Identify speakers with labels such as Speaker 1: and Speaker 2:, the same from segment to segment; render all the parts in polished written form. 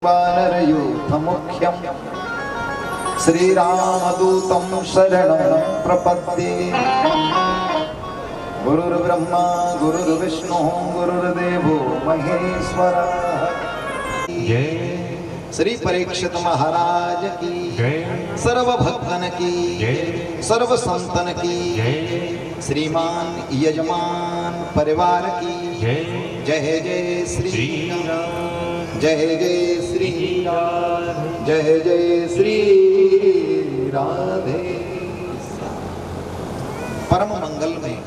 Speaker 1: वानरयूथमुख्यं श्रीरामदूतं शरणं प्रपद्ये। गुरुर्ब्रह्मा गुरुर्विष्णुः गुरुर्देवो महेश्वरः। श्री परीक्षित महाराज की सर्व भक्तन की सर्व संतन की श्रीमान यजमान परिवार की जय जय श्री राम, जय जय श्री राम, जय जय श्री राधे। परम मंगल में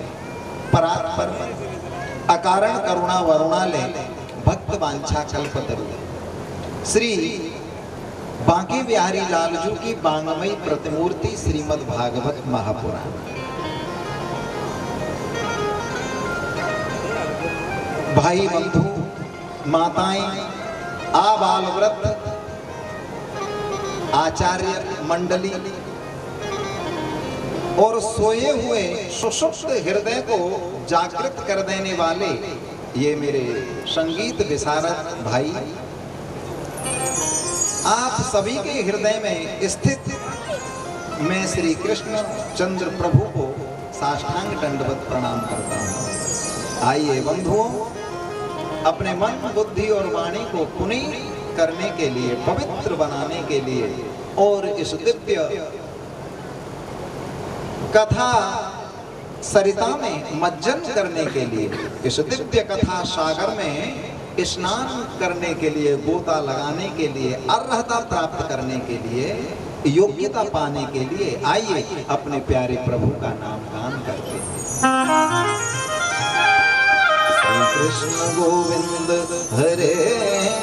Speaker 1: परात्पर अकारण करुणा वरुणालय भक्त वांछा कल्पतरु श्री बांके बिहारी लालजू की बांगमयी प्रतिमूर्ति श्रीमद् भागवत महापुराण। भाई बंधु माताएं आबाल वृद्ध आचार्य मंडली और सोए हुए सुषुप्त हृदय को जागृत कर देने वाले ये मेरे संगीत विशारद भाई, आप सभी के हृदय में स्थित मैं श्री कृष्ण चंद्र प्रभु को साष्टांग दंडवत प्रणाम करता हूँ। आइए बंधुओं, अपने मन बुद्धि और वाणी को पुनीत करने के लिए, पवित्र बनाने के लिए और इस दिव्य कथा सरिता में मज्जन करने के लिए, इस दिव्य कथा सागर में स्नान करने के लिए, गोता लगाने के लिए, अर्हता प्राप्त करने के लिए, योग्यता पाने के लिए आइए अपने प्यारे प्रभु का नाम गान करते हैं। कृष्ण गोविंद हरे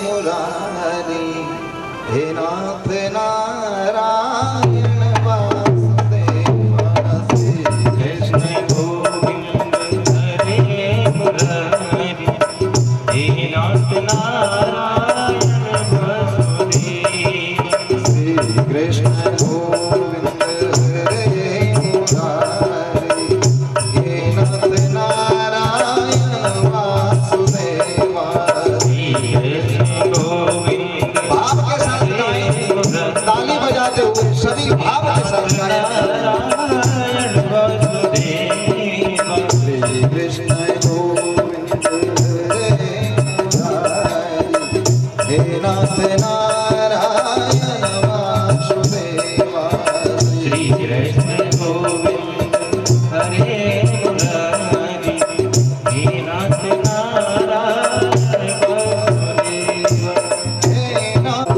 Speaker 1: मुरारी, हे नाथ नारायण वासुदेव।
Speaker 2: कृष्ण गोविंद हरे मुरारी, हे नाथ नारायण वासुदेव।
Speaker 1: श्री कृष्ण गोविंद हरे मुरारी, हे नाथ नारायण सभी भाव के साथ नारायण वासुदेव। श्री कृष्ण गोविंद हरे मुरारी, हे नाथ नारायण वासुदेव।
Speaker 2: श्री कृष्ण गोविंद हरे मुरारी, हे नाथ नारायण वासुदेव।
Speaker 1: हे नाथ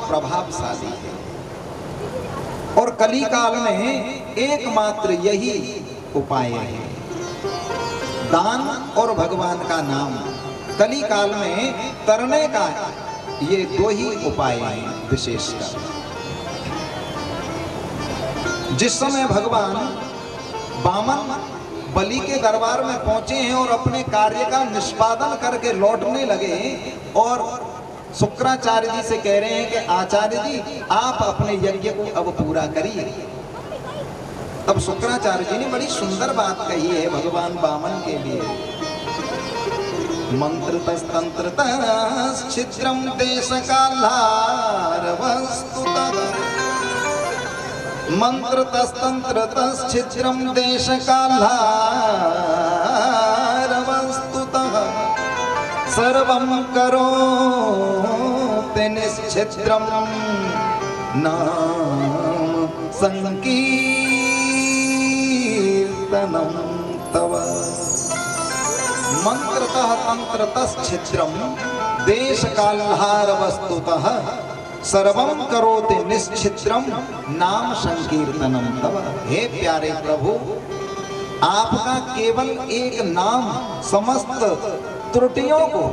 Speaker 1: प्रभावशाली है और कली काल में एकमात्र यही उपाय है, दान और भगवान का नाम। कली काल में तरने का ये दो ही उपाय हैं विशेषकर। जिस समय भगवान वामन बलि के दरबार में पहुंचे हैं और अपने कार्य का निष्पादन करके लौटने लगे और शुक्राचार्य जी से कह रहे हैं कि आचार्य जी आप अपने यज्ञ को अब पूरा करिए। अब शुक्राचार्य जी ने बड़ी सुंदर बात कही है भगवान वामन के लिए। मंत्रतस्तंत्रतश्छिद्रं देशकालारवस्तुतः मंत्रतस्तंत्रतश्छिद्रं देशकालारवस्तुतः सर्वं करोति निश्छिद्रं नाम संकीर्तनं तव मंत्रतः तंत्रतश्छिद्रं देशकालहारवस्तुतः सर्वं करोति निश्छिद्रं नाम संकीर्तनम तव। हे प्यारे प्रभु, आपका केवल एक नाम समस्त त्रुटियों को,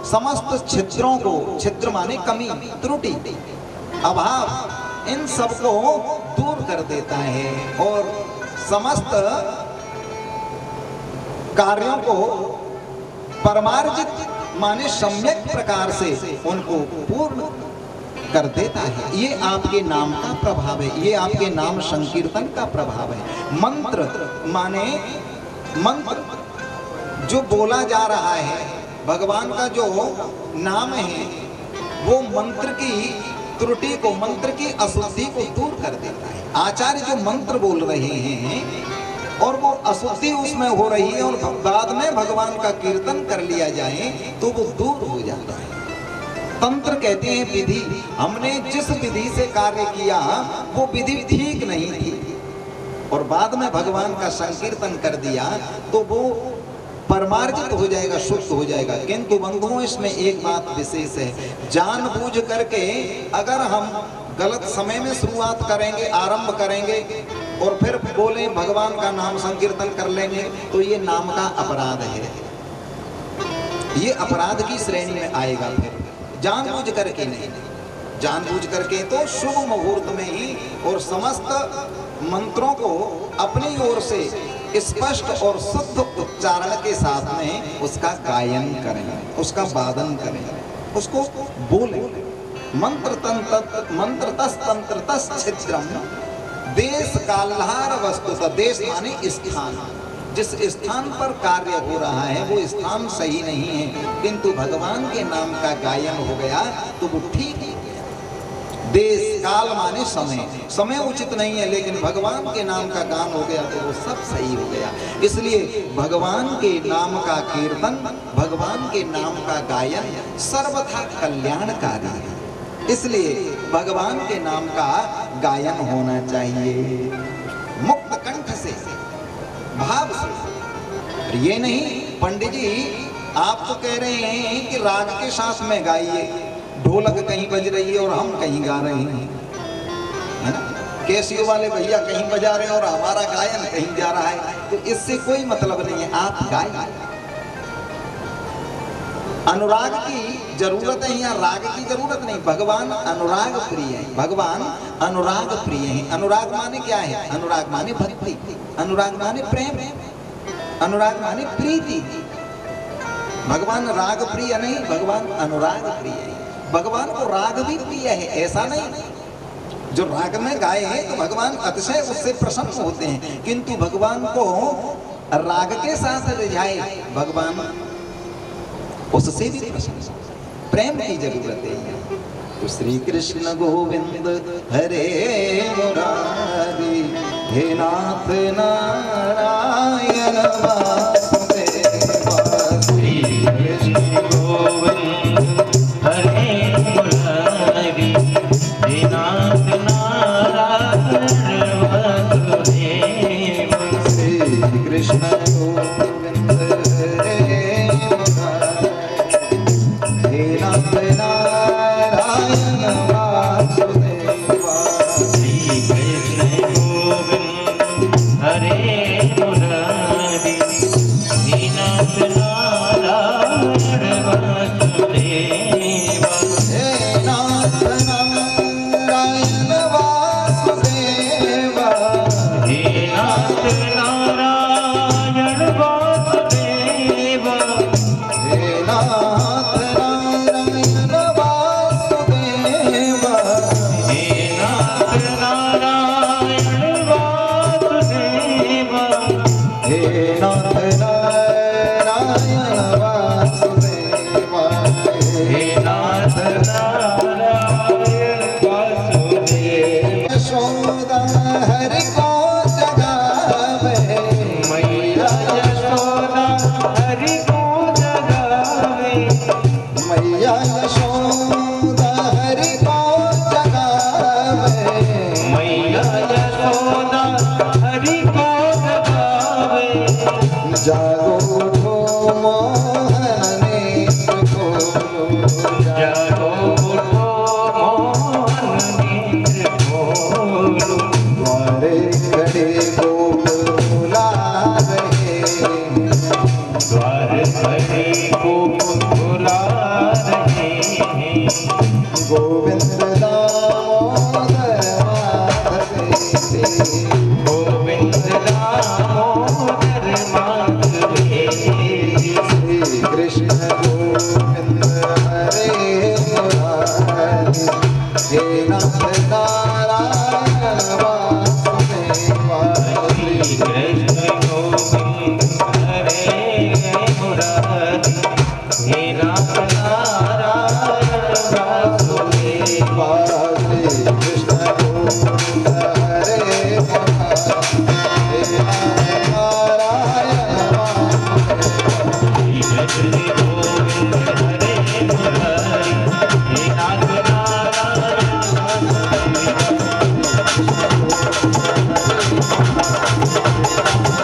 Speaker 1: समस्त छिद्रों को, छिद्र माने कमी, त्रुटि, अभाव, इन सब को दूर कर देता है और समस्त कार्यों को परमार्जित माने सम्यक प्रकार से उनको पूर्ण कर देता है। ये आपके नाम का प्रभाव है, ये आपके नाम संकीर्तन का प्रभाव है। मंत्र माने मंत्र जो बोला जा रहा है, भगवान का जो नाम है वो मंत्र की त्रुटि को, मंत्र की अशुद्धि को दूर कर देता है। आचार्य जो मंत्र बोल रहे हैं और वो अशुद्धि उसमें हो रही है और बाद में भगवान का कीर्तन कर लिया जाए तो वो दूर हो जाता है। तंत्र कहते हैं विधि, हमने जिस विधि से कार्य किया वो विधि ठीक नहीं थी और बाद में भगवान का संकीर्तन कर दिया तो वो परमार्जित हो जाएगा, शुद्ध हो जाएगा। किंतु बंधुओं, इसमें एक बात विशेष है, जानबूझ करके अगर हम गलत समय में शुरुआत करेंगे, आरंभ करेंगे और फिर बोले भगवान का नाम संकीर्तन कर लेंगे तो ये नाम का अपराध है, ये अपराध की श्रेणी में आएगा। फिर जानबूझ करके नहीं, जानबूझ करके तो शुभ मुहूर्त में ही और समस्त मंत्रों को अपनी ओर से स्पष्ट और शुद्ध उच्चारण के साथ में उसका गायन करें, उसका वादन करें, उसको बोलें। मंत्रतस्तंत्रतश्छिद्रं देश कालहार वस्तुतः, देश माने स्थान, जिस स्थान पर कार्य हो रहा है वो स्थान सही नहीं है, किंतु भगवान के नाम का गायन हो गया तो वो ठीक है। देश काल माने समय, समय उचित नहीं है लेकिन भगवान के नाम का गान हो गया तो वो सब सही हो गया। इसलिए भगवान के नाम का कीर्तन, भगवान के नाम का गायन सर्वथा कल्याणकारी है। इसलिए भगवान के नाम का गायन होना चाहिए मुक्त कंठ से, भाव से। ये नहीं पंडित जी आप तो कह रहे हैं कि राग के साथ में गाइए, ढोलक कहीं बज रही है और हम कहीं गा रहे हैं, है ना, कैसियो वाले भैया कहीं बजा रहे हैं और हमारा गायन कहीं जा रहा है, तो इससे कोई मतलब नहीं है। आप गाइए, अनुराग की जरूरत है, यहाँ राग की जरूरत नहीं। भगवान अनुराग प्रिय है, भगवान अनुराग प्रिय है। अनुराग माने क्या है? अनुराग माने भक्ति, अनुराग माने प्रेम, अनुराग माने प्रीति। भगवान राग प्रिय नहीं, भगवान अनुराग प्रिय है। भगवान को राग भी प्रिय है, ऐसा नहीं, जो राग में गाए हैं तो भगवान अतिशय उससे प्रसन्न होते हैं, किंतु भगवान को राग के साथ रिझाए भगवान उससे भी प्रसन्न, प्रेम की जरूरत है। तो श्री कृष्ण गोविंद हरे मुरारी, हे नाथ नारायण वासुदेवा।
Speaker 2: श्री कृष्ण गोविंद हरे मुरारी, हे नाथ नारायण वासुदेवा।
Speaker 1: श्री कृष्ण गोविंद हरे नारायण वासुदेवा।
Speaker 2: श्री कृष्ण गोविंद हरे मुरारी, हे नाथ नारायण वासुदेवा।
Speaker 1: हे नाथ नारायण वासुदेवा।
Speaker 2: हे नाथ नारायण वासुदेवा।
Speaker 1: हे नाथ नारायण वासुदेवा। यशोदा हरि को जगावे,
Speaker 2: मैया यशोदा हरि को जगावे,
Speaker 1: मैया यशोदा हरि को जगावे,
Speaker 2: मैया यशोदा हरि को जगावे।
Speaker 1: जागो उठो मोहन नेत्र खोलो,
Speaker 2: जागो उठो मोहन नेत्र खोलो,
Speaker 1: द्वारे खड़े गोप बुला रहे,
Speaker 2: द्वार खड़े गोप बुला रहे हैं।
Speaker 1: गोविंद दामोदर माधव से,
Speaker 2: गोविंद दामोदर माधव
Speaker 1: श्री कृष्ण गोविंद हरे मुरारी, हे नाथ नारायण वासुदेवा,
Speaker 2: श्री कृष्ण गोविंद हरे मुरारी, हे नाथ नारायण वासुदेवा।
Speaker 1: श्री कृष्ण गोविंद हरे मुरारी, हे नाथ नारायण वासुदेवा।
Speaker 2: श्री कृष्ण गोविंद हरे मुरारी, हे नाथ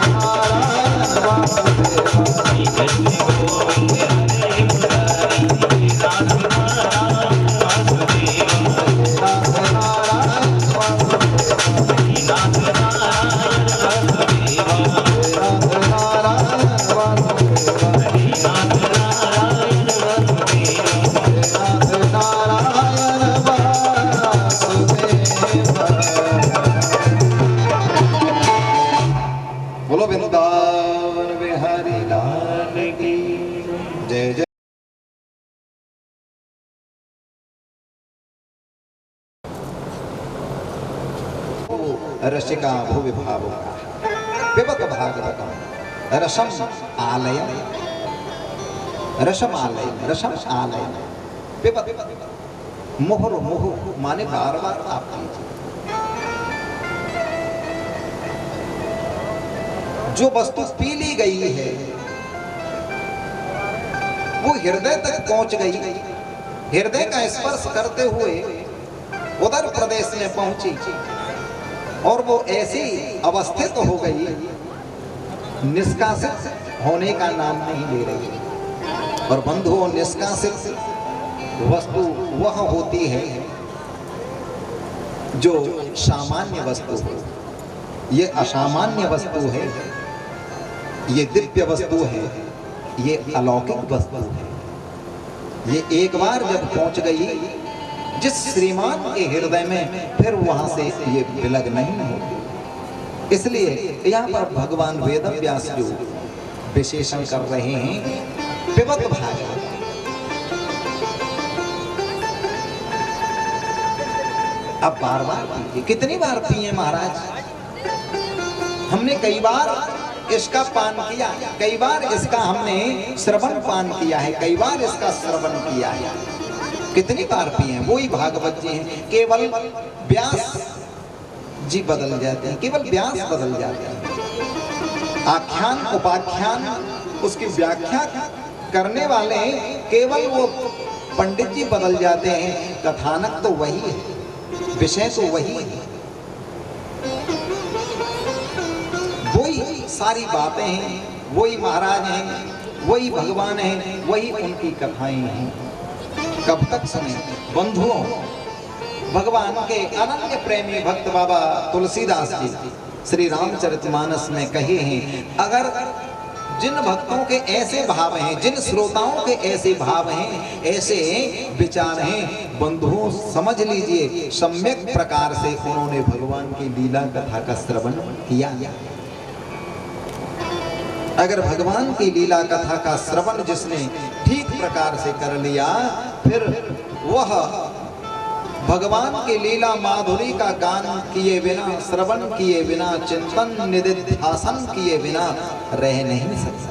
Speaker 2: नारायण वासुदेवा। श्री कृष्ण गोविंद हरे मुरारी, हे नाथ नारायण वासुदेवा। हे नाथ नारायण वासुदेवा। हे नाथ नारायण वासुदेवा।
Speaker 1: बोलो वृंदावन बिहारी लाल
Speaker 2: लाल की
Speaker 1: जय जय। रसिका भुवि भावुका पिबत भागवतम रसम आलयम, रसम आलयम, रसम आलयम पिबत मुहुर मुहु माने बार बार आप कीजिए। जो वस्तु पी ली गई है वो हृदय तक पहुंच गई, हृदय का स्पर्श करते हुए उधर प्रदेश में पहुंची और वो ऐसी अवस्थित हो गई, निष्कासित होने का नाम नहीं ले रही। और बंधुओं, निष्कासित वस्तु वह होती है जो सामान्य वस्तु हो, ये असामान्य वस्तु है, ये दिव्य वस्तु है, ये अलौकिक वस्तु है। ये एक बार जब पहुंच गई जिस श्रीमान के हृदय में, फिर वहां से ये विलग नहीं होती। इसलिए यहाँ पर भगवान वेदव्यास जो विशेषण कर रहे हैं पिबत भागवत। अब बार बार पीजिए। कितनी बार पिए महाराज? हमने कई बार इसका पान किया, कई बार इसका हमने श्रवण पान किया है, कई बार इसका श्रवण किया है। कितनी बार पिए? वही भागवत जी हैं। केवल व्यास जी बदल जाते हैं, केवल व्यास बदल जाते हैं। आख्यान उपाख्यान उसकी व्याख्या करने वाले केवल वो पंडित जी बदल जाते हैं, कथानक तो वही है, विषय तो वही है, वही सारी बातें हैं, वही महाराज हैं, वही भगवान हैं, वही उनकी कथाएं हैं। कब तक सुने बंधुओं? भगवान के अनन्य प्रेमी भक्त बाबा तुलसीदास जी श्री रामचरितमानस में कहे हैं, अगर जिन भक्तों के ऐसे भाव हैं, जिन श्रोताओं के ऐसे भाव हैं, ऐसे विचार हैं, बंधुओं समझ लीजिए सम्यक प्रकार से उन्होंने भगवान की लीला कथा का श्रवण किया। अगर भगवान की लीला कथा का श्रवण जिसने ठीक प्रकार से कर लिया, फिर वह भगवान की लीला माधुरी का गान किए बिना, श्रवण किए बिना, चिंतन निधिध्यासन किए बिना रह नहीं सकता।